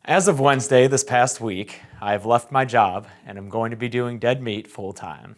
As of Wednesday this past week, I have left my job and I'm going to be doing Dead Meat full time.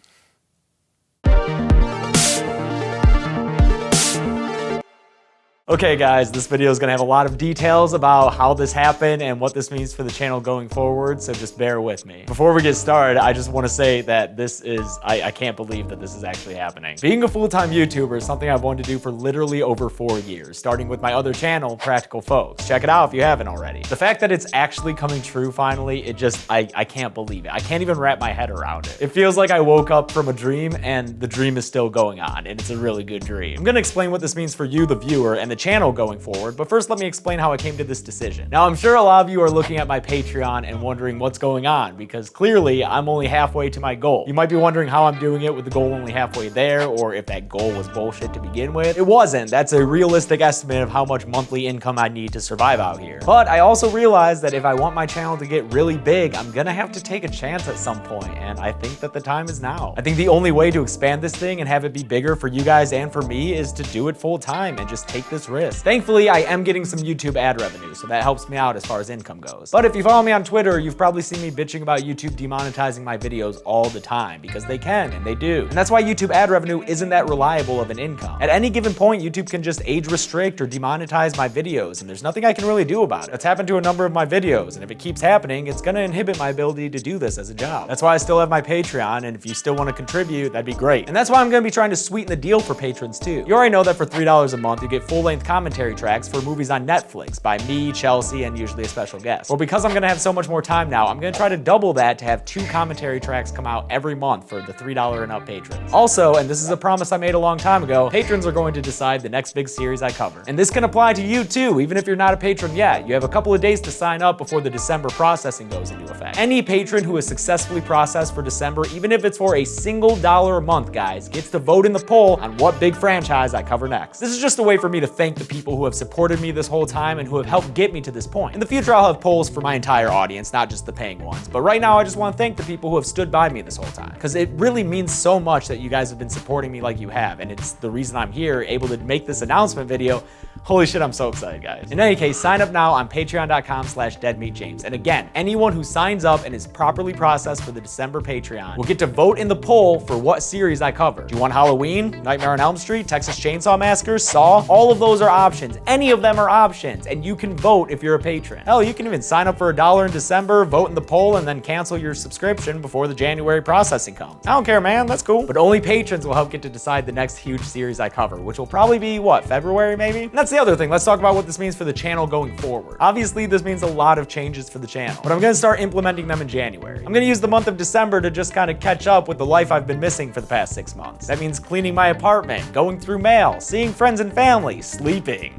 Okay guys, this video is going to have a lot of details about how this happened and what this means for the channel going forward, so just bear with me. Before we get started, I just want to say that this is, I can't believe that this is actually happening. Being a full-time YouTuber is something I've wanted to do for literally over 4 years, starting with my other channel, Practical Folks. Check it out if you haven't already. The fact that it's actually coming true finally, it just, I can't believe it. I can't even wrap my head around it. It feels like I woke up from a dream and the dream is still going on, and it's a really good dream. I'm going to explain what this means for you, the viewer, and the channel going forward, but first let me explain how I came to this decision. Now, I'm sure a lot of you are looking at my Patreon and wondering what's going on, because clearly I'm only halfway to my goal. You might be wondering how I'm doing it with the goal only halfway there, or if that goal was bullshit to begin with. It wasn't. That's a realistic estimate of how much monthly income I need to survive out here. But I also realized that if I want my channel to get really big, I'm gonna have to take a chance at some point, and I think that the time is now. I think the only way to expand this thing and have it be bigger for you guys and for me is to do it full time and just take this risk. Thankfully, I am getting some YouTube ad revenue, so that helps me out as far as income goes. But if you follow me on Twitter, you've probably seen me bitching about YouTube demonetizing my videos all the time, because they can, and they do. And that's why YouTube ad revenue isn't that reliable of an income. At any given point, YouTube can just age restrict or demonetize my videos, and there's nothing I can really do about it. It's happened to a number of my videos, and if it keeps happening, it's gonna inhibit my ability to do this as a job. That's why I still have my Patreon, and if you still wanna contribute, that'd be great. And that's why I'm gonna be trying to sweeten the deal for patrons too. You already know that for $3 a month, you get full-length commentary tracks for movies on Netflix by me, Chelsea, and usually a special guest. Well, because I'm gonna have so much more time now, I'm gonna try to double that to have 2 commentary tracks come out every month for the $3 and up patrons. Also, and this is a promise I made a long time ago, patrons are going to decide the next big series I cover. And this can apply to you too, even if you're not a patron yet. You have a couple of days to sign up before the December processing goes into effect. Any patron who is successfully processed for December, even if it's for a single $1 a month, guys, gets to vote in the poll on what big franchise I cover next. This is just a way for me to thank the people who have supported me this whole time and who have helped get me to this point. In the future, I'll have polls for my entire audience, not just the paying ones. But right now, I just want to thank the people who have stood by me this whole time, because it really means so much that you guys have been supporting me like you have, and it's the reason I'm here, able to make this announcement video. Holy shit, I'm so excited, guys. In any case, sign up now on patreon.com/deadmeatjames. And again, anyone who signs up and is properly processed for the December Patreon will get to vote in the poll for what series I cover. Do you want Halloween, Nightmare on Elm Street, Texas Chainsaw Massacre, Saw? All of those are options. Any of them are options, and you can vote if you're a patron. Hell, you can even sign up for $1 in December, vote in the poll, and then cancel your subscription before the January processing comes. I don't care, man, that's cool. But only patrons will help get to decide the next huge series I cover, which will probably be, what, February maybe? And that's the other thing. Let's talk about what this means for the channel going forward. Obviously, this means a lot of changes for the channel, but I'm gonna start implementing them in January. I'm gonna use the month of December to just kind of catch up with the life I've been missing for the past 6 months. That means cleaning my apartment, going through mail, seeing friends and family, sleeping.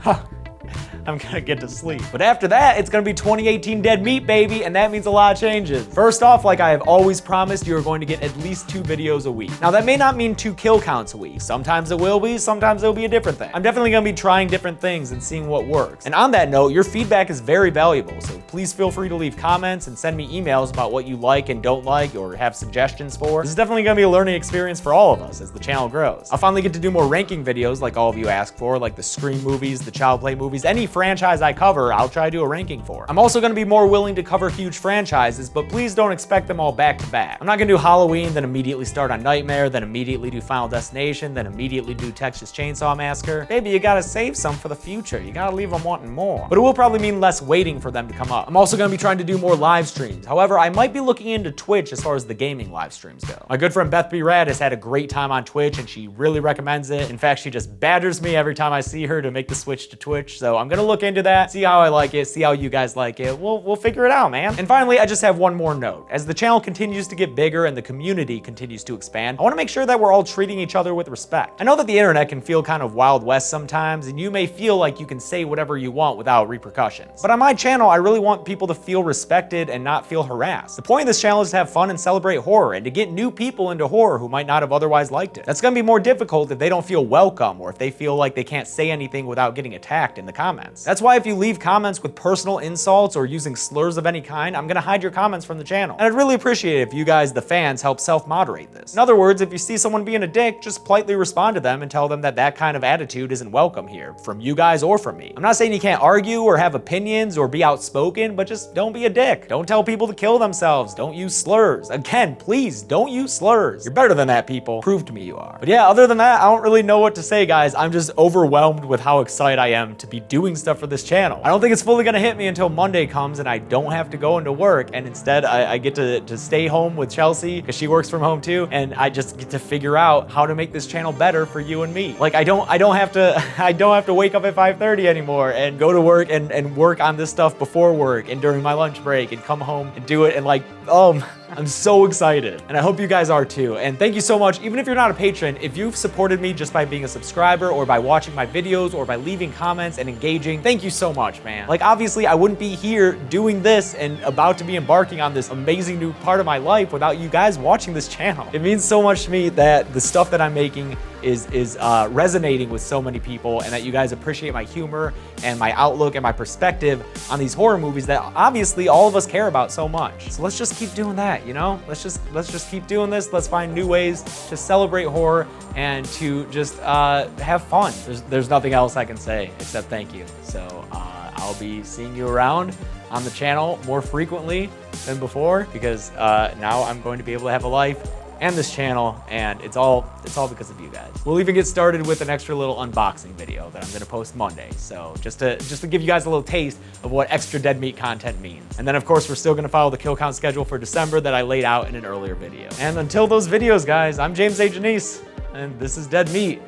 I'm gonna get to sleep. But after that, it's gonna be 2018 Dead Meat, baby, and that means a lot of changes. First off, like I have always promised, you are going to get at least 2 videos a week. Now, that may not mean 2 kill counts a week. Sometimes it will be, sometimes it'll be a different thing. I'm definitely gonna be trying different things and seeing what works. And on that note, your feedback is very valuable, so please feel free to leave comments and send me emails about what you like and don't like or have suggestions for. This is definitely gonna be a learning experience for all of us as the channel grows. I'll finally get to do more ranking videos like all of you ask for, like the Scream movies, the Child Play movies, any franchise I cover, I'll try to do a ranking for. I'm also gonna be more willing to cover huge franchises, but please don't expect them all back to back. I'm not gonna do Halloween, then immediately start on Nightmare, then immediately do Final Destination, then immediately do Texas Chainsaw Massacre. Baby, you gotta save some for the future. You gotta leave them wanting more. But it will probably mean less waiting for them to come up. I'm also gonna be trying to do more live streams. However, I might be looking into Twitch as far as the gaming live streams go. My good friend Beth B. Rad has had a great time on Twitch, and she really recommends it. In fact, she just badgers me every time I see her to make the switch to Twitch, so I'm gonna look into that, see how I like it, see how you guys like it. We'll figure it out, man. And finally, I just have one more note. As the channel continues to get bigger and the community continues to expand, I want to make sure that we're all treating each other with respect. I know that the internet can feel kind of Wild West sometimes, and you may feel like you can say whatever you want without repercussions. But on my channel, I really want people to feel respected and not feel harassed. The point of this channel is to have fun and celebrate horror, and to get new people into horror who might not have otherwise liked it. That's gonna be more difficult if they don't feel welcome, or if they feel like they can't say anything without getting attacked in the comments. fans. That's why if you leave comments with personal insults or using slurs of any kind, I'm gonna hide your comments from the channel. And I'd really appreciate it if you guys, the fans, help self-moderate this. In other words, if you see someone being a dick, just politely respond to them and tell them that that kind of attitude isn't welcome here, from you guys or from me. I'm not saying you can't argue or have opinions or be outspoken, but just don't be a dick. Don't tell people to kill themselves. Don't use slurs. Again, please, don't use slurs. You're better than that, people. Prove to me you are. But yeah, other than that, I don't really know what to say, guys. I'm just overwhelmed with how excited I am to be doing stuff for this channel. I don't think it's fully gonna hit me until Monday comes and I don't have to go into work, and instead I get to stay home with Chelsea because she works from home too, and I just get to figure out how to make this channel better for you and me. Like I don't have to wake up at 5:30 anymore and go to work and work on this stuff before work and during my lunch break and come home and do it, and like, I'm so excited. And I hope you guys are too. And thank you so much. Even if you're not a patron, if you've supported me just by being a subscriber or by watching my videos or by leaving comments and engaging, thank you so much, man. Like obviously I wouldn't be here doing this and about to be embarking on this amazing new part of my life without you guys watching this channel. It means so much to me that the stuff that I'm making is resonating with so many people, and that you guys appreciate my humor and my outlook and my perspective on these horror movies that obviously all of us care about so much. So let's just keep doing that, you know? Let's just keep doing this. Let's find new ways to celebrate horror and to just have fun. There's nothing else I can say except thank you. So I'll be seeing you around on the channel more frequently than before, because now I'm going to be able to have a life and this channel, and it's all because of you guys. We'll even get started with an extra little unboxing video that I'm gonna post Monday. So just to give you guys a little taste of what extra Dead Meat content means. And then of course, we're still gonna follow the kill count schedule for December that I laid out in an earlier video. And until those videos, guys, I'm James A. Janice, and this is Dead Meat,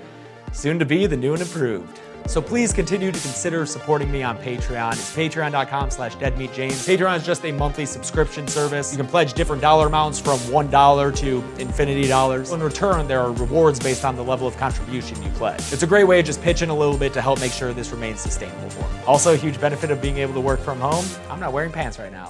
soon to be the new and improved. So please continue to consider supporting me on Patreon. It's patreon.com/deadmeatjames. Patreon is just a monthly subscription service. You can pledge different dollar amounts from $1 to infinity dollars. In return, there are rewards based on the level of contribution you pledge. It's a great way to just pitch in a little bit to help make sure this remains sustainable for me. Also, a huge benefit of being able to work from home, I'm not wearing pants right now.